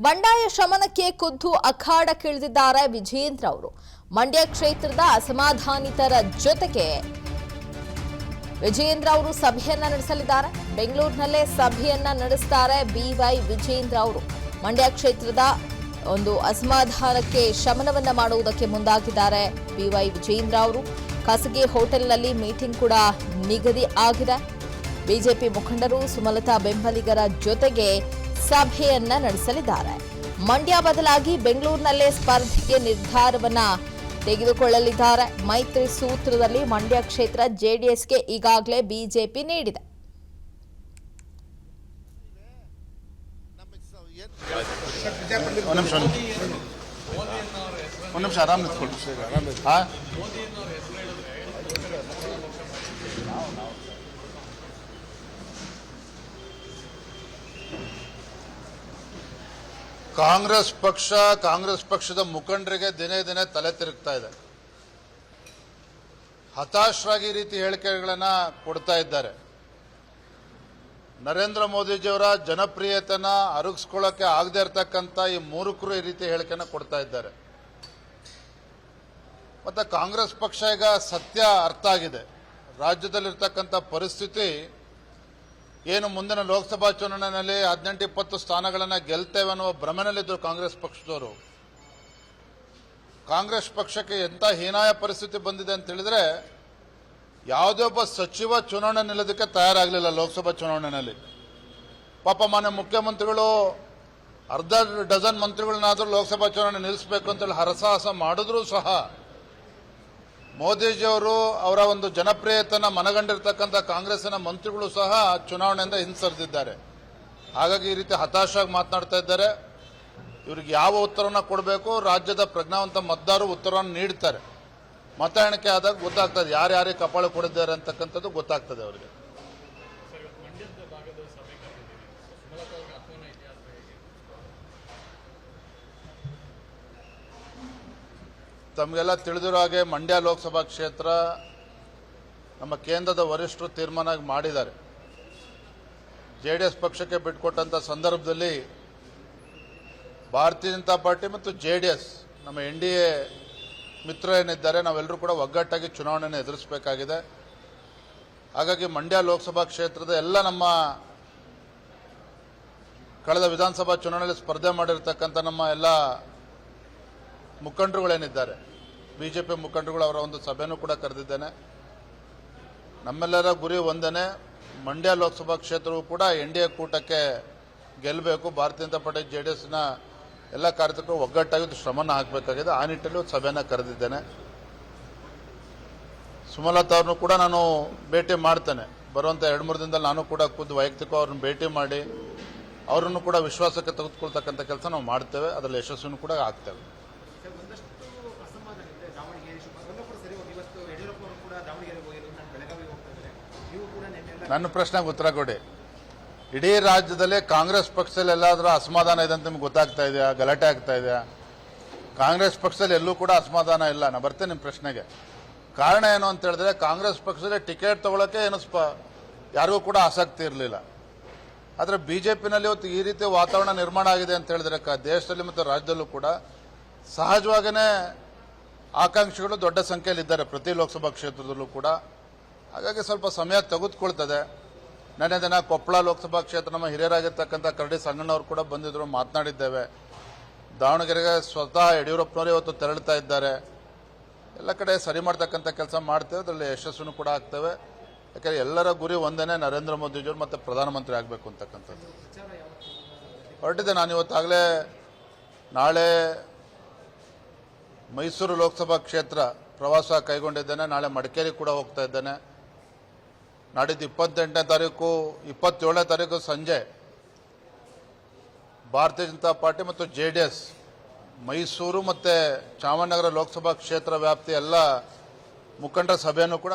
ಬಂಡಾಯ ಶಮನಕ್ಕೆ ಖುದ್ದು ಅಖಾಡಕ್ಕಿಳಿದಿದ್ದಾರೆ ವಿಜೇಂದ್ರ ಅವರು. ಮಂಡ್ಯ ಕ್ಷೇತ್ರದ ಅಸಮಾಧಾನಿತರ ಜೊತೆಗೆ ವಿಜೇಂದ್ರ ಅವರು ಸಭೆಯನ್ನ ನಡೆಸಲಿದ್ದಾರೆ. ಬೆಂಗಳೂರಿನಲ್ಲೇ ಸಭೆಯನ್ನ ನಡೆಸುತ್ತಾರೆ ಬಿವೈ ವಿಜೇಂದ್ರ ಅವರು. ಮಂಡ್ಯ ಕ್ಷೇತ್ರದ ಒಂದು ಅಸಮಾಧಾನಕ್ಕೆ ಶಮನವನ್ನ ಮಾಡುವುದಕ್ಕೆ ಮುಂದಾಗಿದ್ದಾರೆ ಬಿವೈ ವಿಜೇಂದ್ರ ಅವರು. ಖಾಸಗಿ ಹೋಟೆಲ್ನಲ್ಲಿ ಮೀಟಿಂಗ್ ಕೂಡ ನಿಗದಿ ಆಗಿದೆ. ಬಿಜೆಪಿ ಮುಖಂಡರು ಸುಮಲತಾ ಬೆಂಬಲಿಗರ ಜೊತೆಗೆ ಸಭೆಯನ್ನ ನಡೆಸಲಿದ್ದಾರೆ. ಮಂಡ್ಯ ಬದಲಾಗಿ ಬೆಂಗಳೂರಿನಲ್ಲೇ ಸ್ಪರ್ಧೆಗೆ ನಿರ್ಧಾರವನ್ನ ತೆಗೆದುಕೊಳ್ಳಲಿದ್ದಾರೆ. ಮೈತ್ರಿ ಸೂತ್ರದಲ್ಲಿ ಮಂಡ್ಯ ಕ್ಷೇತ್ರ ಜೆಡಿಎಸ್ಗೆ ಈಗಾಗಲೇ ಬಿಜೆಪಿ ನೀಡಿದೆ. ಕಾಂಗ್ರೆಸ್ ಪಕ್ಷದ ಮುಖಂಡರಿಗೆ ದಿನೇ ದಿನೇ ತಲೆ ತಿರುಗ್ತಾ ಇದೆ. ಹತಾಶರಾಗಿ ಈ ರೀತಿ ಹೇಳಿಕೆಗಳನ್ನ ಕೊಡ್ತಾ ಇದ್ದಾರೆ. ನರೇಂದ್ರ ಮೋದಿಜಿಯವರ ಜನಪ್ರಿಯತೆನ ಅರಗಿಸ್ಕೊಳ್ಳೋಕೆ ಆಗದೆ ಇರತಕ್ಕಂಥ ಈ ಮೂರ್ಖರು ಈ ರೀತಿ ಹೇಳಿಕೆನ ಕೊಡ್ತಾ ಇದ್ದಾರೆ. ಮತ್ತೆ ಕಾಂಗ್ರೆಸ್ ಪಕ್ಷ ಈಗ ಸತ್ಯ ಅರ್ಥ ಆಗಿದೆ. ರಾಜ್ಯದಲ್ಲಿರ್ತಕ್ಕಂಥ ಪರಿಸ್ಥಿತಿ ಏನು, ಮುಂದಿನ ಲೋಕಸಭಾ ಚುನಾವಣೆಯಲ್ಲಿ 18-20 ಸ್ಥಾನಗಳನ್ನು ಗೆಲ್ತೇವೆ ಅನ್ನುವ ಭ್ರಮೆನಲ್ಲಿದ್ದರು ಕಾಂಗ್ರೆಸ್ ಪಕ್ಷದವರು. ಕಾಂಗ್ರೆಸ್ ಪಕ್ಷಕ್ಕೆ ಎಂಥ ಹೀನಾಯ ಪರಿಸ್ಥಿತಿ ಬಂದಿದೆ ಅಂತ ಹೇಳಿದ್ರೆ, ಯಾವುದೇ ಒಬ್ಬ ಸಚಿವ ಚುನಾವಣೆ ನಿಲ್ಲೋದಕ್ಕೆ ತಯಾರಾಗಲಿಲ್ಲ ಲೋಕಸಭಾ ಚುನಾವಣೆಯಲ್ಲಿ. ಪಾಪ ಮಾನ್ಯ ಮುಖ್ಯಮಂತ್ರಿಗಳು ಅರ್ಧ ಡಜನ್ ಮಂತ್ರಿಗಳನ್ನಾದರೂ ಲೋಕಸಭಾ ಚುನಾವಣೆ ನಿಲ್ಲಿಸಬೇಕು ಅಂತೇಳಿ ಹರಸಾಹಸ ಮಾಡಿದ್ರೂ ಸಹ ಮೋದಿಜಿಯವರು ಅವರ ಒಂದು ಜನಪ್ರಿಯತೆನ ಮನಗಂಡಿರ್ತಕ್ಕಂಥ ಕಾಂಗ್ರೆಸ್ಸಿನ ಮಂತ್ರಿಗಳು ಸಹ ಚುನಾವಣೆಯಿಂದ ಹಿಂಸರಿದಿದ್ದಾರೆ. ಹಾಗಾಗಿ ಈ ರೀತಿ ಹತಾಶಾಗಿ ಮಾತನಾಡ್ತಾ ಇದ್ದಾರೆ. ಇವರಿಗೆ ಯಾವ ಉತ್ತರವನ್ನು ಕೊಡಬೇಕು, ರಾಜ್ಯದ ಪ್ರಜ್ಞಾವಂತ ಮತದಾರರು ಉತ್ತರವನ್ನು ನೀಡ್ತಾರೆ. ಮತ ಎಣಿಕೆ ಆದಾಗ ಗೊತ್ತಾಗ್ತದೆ ಯಾರ್ಯಾರಿಗೆ ಕಪಾಳ ಕೊಡಿದ್ದಾರೆ ಅಂತಕ್ಕಂಥದ್ದು ಗೊತ್ತಾಗ್ತದೆ ಅವರಿಗೆ. ತಮಗೆಲ್ಲ ತಿಳಿದಿರೋ ಹಾಗೆ ಮಂಡ್ಯ ಲೋಕಸಭಾ ಕ್ಷೇತ್ರ ನಮ್ಮ ಕೇಂದ್ರದ ವರಿಷ್ಠರು ತೀರ್ಮಾನ ಮಾಡಿದ್ದಾರೆ. ಜೆಡಿಎಸ್ ಪಕ್ಷಕ್ಕೆ ಬಿಟ್ಟುಕೊಟ್ಟಂತ ಸಂದರ್ಭದಲ್ಲಿ ಭಾರತೀಯ ಜನತಾ ಪಾರ್ಟಿ ಮತ್ತು ಜೆಡಿಎಸ್ ನಮ್ಮ NDA ಮಿತ್ರ ಏನಿದ್ದಾರೆ, ನಾವೆಲ್ಲರೂ ಕೂಡ ಒಗ್ಗಟ್ಟಾಗಿ ಚುನಾವಣೆಯನ್ನು ಎದುರಿಸಬೇಕಾಗಿದೆ. ಹಾಗಾಗಿ ಮಂಡ್ಯ ಲೋಕಸಭಾ ಕ್ಷೇತ್ರದ ಎಲ್ಲ ನಮ್ಮ ಕಳೆದ ವಿಧಾನಸಭಾ ಚುನಾವಣೆಯಲ್ಲಿ ಸ್ಪರ್ಧೆ ಮಾಡಿರ್ತಕ್ಕಂಥ ನಮ್ಮ ಎಲ್ಲ ಮುಖಂಡರುಗಳೇನಿದ್ದಾರೆ, ಬಿಜೆಪಿ ಮುಖಂಡರುಗಳು, ಅವರ ಒಂದು ಸಭೆನೂ ಕೂಡ ಕರೆದಿದ್ದೇನೆ. ನಮ್ಮೆಲ್ಲರ ಗುರಿ ಒಂದೇನೆ, ಮಂಡ್ಯ ಲೋಕಸಭಾ ಕ್ಷೇತ್ರವೂ ಕೂಡ NDA ಕೂಟಕ್ಕೆ ಗೆಲ್ಲಬೇಕು. ಭಾರತೀಯ ಜನತಾ ಪಾರ್ಟಿ ಜೆಡಿಎಸ್ನ ಎಲ್ಲ ಕಾರ್ಯಕರ್ತರು ಒಗ್ಗಟ್ಟಾಗಿ ಶ್ರಮನ ಹಾಕಬೇಕಾಗಿದೆ. ಆ ನಿಟ್ಟಿನಲ್ಲಿ ಒಂದು ಸಭೆಯನ್ನು ಕರೆದಿದ್ದೇನೆ. ಸುಮಲತಾ ಅವ್ರನ್ನೂ ಕೂಡ ನಾನು ಭೇಟಿ ಮಾಡ್ತೇನೆ. ಬರುವಂಥ 2-3 ದಿನದಲ್ಲಿ ನಾನು ಕೂಡ ಖುದ್ದು ವೈಯಕ್ತಿಕ ಅವ್ರನ್ನ ಭೇಟಿ ಮಾಡಿ ಅವರನ್ನು ಕೂಡ ವಿಶ್ವಾಸಕ್ಕೆ ತೆಗೆದುಕೊಳ್ತಕ್ಕಂಥ ಕೆಲಸ ನಾವು ಮಾಡ್ತೇವೆ. ಅದರಲ್ಲಿ ಯಶಸ್ವಿನೂ ಕೂಡ ಆಗ್ತೇವೆ. ನನ್ನ ಪ್ರಶ್ನೆಗೆ ಉತ್ತರ ಕೊಡಿ. ಇಡೀ ರಾಜ್ಯದಲ್ಲಿ ಕಾಂಗ್ರೆಸ್ ಪಕ್ಷದಲ್ಲಿ ಎಲ್ಲಾದರೂ ಅಸಮಾಧಾನ ಇದೆ ಅಂತ ನಿಮ್ಗೆ ಗೊತ್ತಾಗ್ತಾ ಇದೆಯಾ? ಗಲಾಟೆ ಆಗ್ತಾ ಇದೆಯಾ? ಕಾಂಗ್ರೆಸ್ ಪಕ್ಷದಲ್ಲಿ ಎಲ್ಲೂ ಕೂಡ ಅಸಮಾಧಾನ ಇಲ್ಲ. ನಾನು ಬರ್ತೇನೆ ನಿಮ್ಮ ಪ್ರಶ್ನೆಗೆ. ಕಾರಣ ಏನು ಅಂತ ಹೇಳಿದ್ರೆ, ಕಾಂಗ್ರೆಸ್ ಪಕ್ಷದಲ್ಲಿ ಟಿಕೆಟ್ ತಗೊಳ್ಳೋಕೆ ಏನು ಯಾರಿಗೂ ಕೂಡ ಆಸಕ್ತಿ ಇರಲಿಲ್ಲ. ಆದರೆ ಬಿಜೆಪಿನಲ್ಲಿ ಇವತ್ತು ಈ ರೀತಿ ವಾತಾವರಣ ನಿರ್ಮಾಣ ಆಗಿದೆ ಅಂತ ಹೇಳಿದ್ರೆ ದೇಶದಲ್ಲಿ ಮತ್ತು ರಾಜ್ಯದಲ್ಲೂ ಕೂಡ ಸಹಜವಾಗಿಯೇ ಆಕಾಂಕ್ಷಿಗಳು ದೊಡ್ಡ ಸಂಖ್ಯೆಯಲ್ಲಿ ಇದ್ದಾರೆ ಪ್ರತಿ ಲೋಕಸಭಾ ಕ್ಷೇತ್ರದಲ್ಲೂ ಕೂಡ. ಹಾಗಾಗಿ ಸ್ವಲ್ಪ ಸಮಯ ತೆಗೆದುಕೊಳ್ತದೆ. ನೆನ್ನೆ ದಿನ ಕೊಪ್ಪಳ ಲೋಕಸಭಾ ಕ್ಷೇತ್ರ ನಮ್ಮ ಹಿರಿಯರಾಗಿರ್ತಕ್ಕಂಥ ಕರಡಿ ಸಂಗಣ್ಣವರು ಕೂಡ ಬಂದಿದ್ರು, ಮಾತನಾಡಿದ್ದೇವೆ. ದಾವಣಗೆರೆಗೆ ಸ್ವತಃ ಯಡಿಯೂರಪ್ಪನವರೇ ಇವತ್ತು ತೆರಳುತ್ತಾ ಇದ್ದಾರೆ. ಎಲ್ಲ ಕಡೆ ಸರಿ ಮಾಡ್ತಕ್ಕಂಥ ಕೆಲಸ ಮಾಡ್ತೇವೆ. ಅದರಲ್ಲಿ ಯಶಸ್ವಿನೂ ಕೂಡ ಆಗ್ತೇವೆ. ಯಾಕಂದರೆ ಎಲ್ಲರ ಗುರಿ ಒಂದೇನೆ, ನರೇಂದ್ರ ಮೋದಿಜಿಯವರು ಮತ್ತೆ ಪ್ರಧಾನಮಂತ್ರಿ ಆಗಬೇಕು ಅಂತಕ್ಕಂಥದ್ದು. ಹೊರಟಿದ್ದೆ ನಾನು ಇವತ್ತಾಗಲೇ. ನಾಳೆ ಮೈಸೂರು ಲೋಕಸಭಾ ಕ್ಷೇತ್ರ ಪ್ರವಾಸ ಕೈಗೊಂಡಿದ್ದೇನೆ. ನಾಳೆ ಮಡಿಕೇರಿ ಕೂಡ ಹೋಗ್ತಾ ಇದ್ದೇನೆ. ನಾಡಿದ್ದು 28ನೇ ತಾರೀಕು 27ನೇ ತಾರೀಕು ಸಂಜೆ ಭಾರತೀಯ ಜನತಾ ಪಾರ್ಟಿ ಮತ್ತು ಜೆಡಿಎಸ್ ಮೈಸೂರು ಮತ್ತು ಚಾಮರಾಜನಗರ ಲೋಕಸಭಾ ಕ್ಷೇತ್ರ ವ್ಯಾಪ್ತಿ ಎಲ್ಲ ಮುಖಂಡರ ಸಭೆಯನ್ನು ಕೂಡ.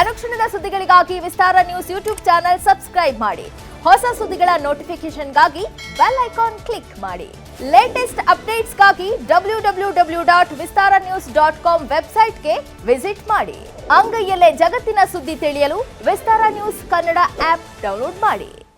ಅನುಕ್ಷಣದ ಸುದ್ದಿಗಳಿಗಾಗಿ ವಿಸ್ತಾರ ನ್ಯೂಸ್ ಯೂಟ್ಯೂಬ್ ಚಾನೆಲ್ ಸಬ್ಸ್ಕ್ರೈಬ್ ಮಾಡಿ. ಹೊಸ ಸುದ್ದಿಗಳ ನೋಟಿಫಿಕೇಶನ್ಗಾಗಿ ಬೆಲ್ ಐಕಾನ್ ಕ್ಲಿಕ್ ಮಾಡಿ. ಲೇಟೆಸ್ಟ್ ಅಪ್ಡೇಟ್ಸ್ಗಾಗಿ www.vistaranews.com ವೆಬ್ಸೈಟ್ಗೆ ವಿಸಿಟ್ ಮಾಡಿ. ಅಂಗೈಯಲ್ಲೇ ಜಗತ್ತಿನ ಸುದ್ದಿ ತಿಳಿಯಲು ವಿಸ್ತಾರ ನ್ಯೂಸ್ ಕನ್ನಡ ಆಪ್ ಡೌನ್ಲೋಡ್ ಮಾಡಿ.